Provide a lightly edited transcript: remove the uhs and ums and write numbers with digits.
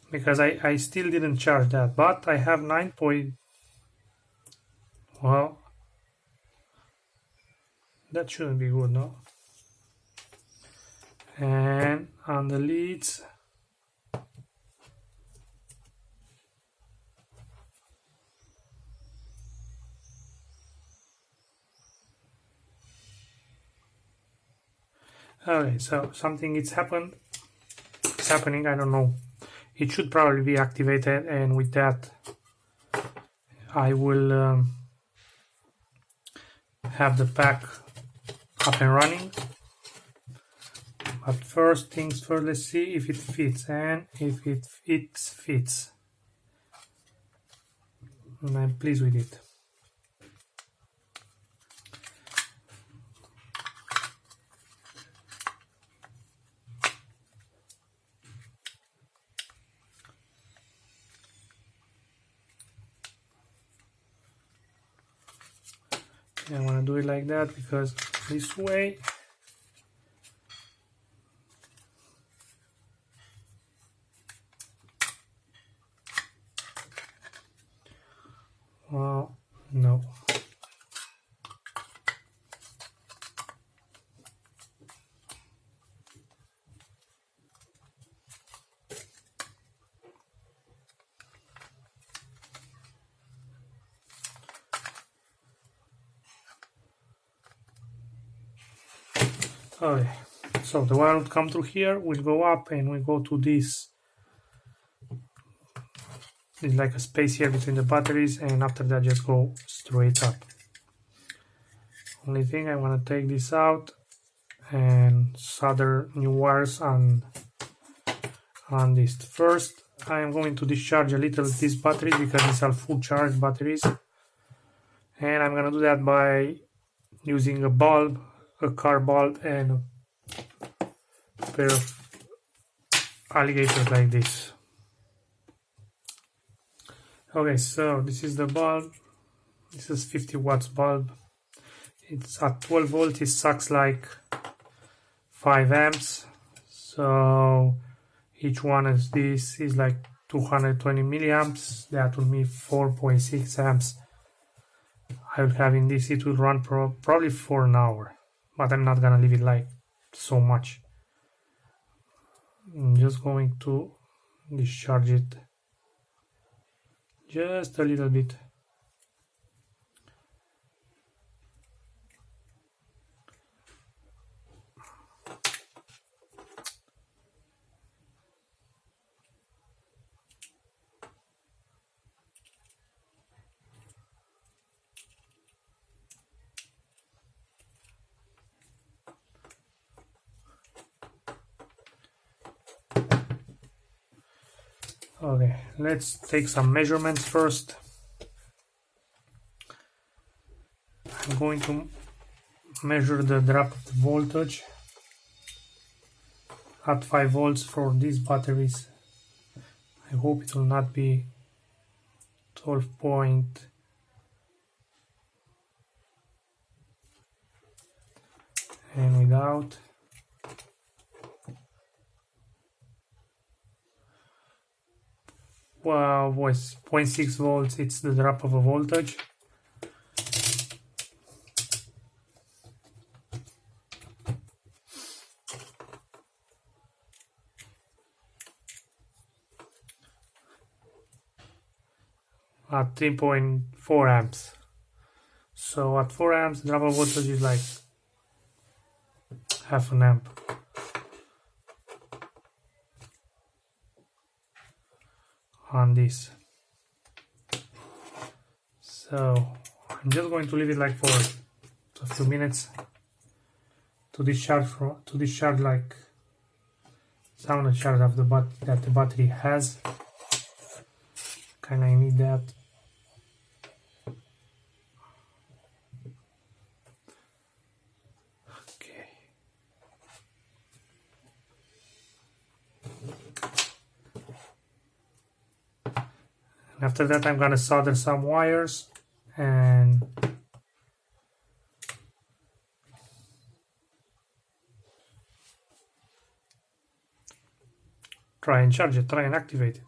because I still didn't charge that, but I have 9 point. Well, that shouldn't be good, no? And on the leads, okay, so something it's happened. It's happening, I don't know. It should probably be activated, and with that I will have the pack up and running. But first things first, let's see if it fits, and if it fits, and I'm pleased with it. I want to do it like that because this way well, no. Okay, so the wire will come through here, will go up, and we go to this. It's like a space here between the batteries, and after that just go straight up. Only thing, I want to take this out and solder new wires on this. First I am going to discharge a little these batteries because these are full charge batteries, and I'm gonna do that by using a bulb, a car bulb, and a pair of alligators like this. Okay, so this is the bulb. This is 50 watts bulb. It's at 12 volts. It sucks like 5 amps. So each one of these is like 220 milliamps. That will be 4.6 amps. I will have in this. It will run probably for an hour, but I'm not gonna leave it like so much. I'm just going to discharge it just a little bit. Okay, let's take some measurements first. I'm going to measure the drop of voltage at 5 volts for these batteries. I hope it will not be 12 point. And without. Wow, was 0.6 volts, it's the drop of a voltage. At 3.4 amps. So at 4 amps, the drop of voltage is like half an amp. On this. So I'm just going to leave it like for a few minutes to discharge like some of the charge of that the battery has. Kinda need that. Okay. And after that I'm gonna solder some wires and try and charge it, try and activate it.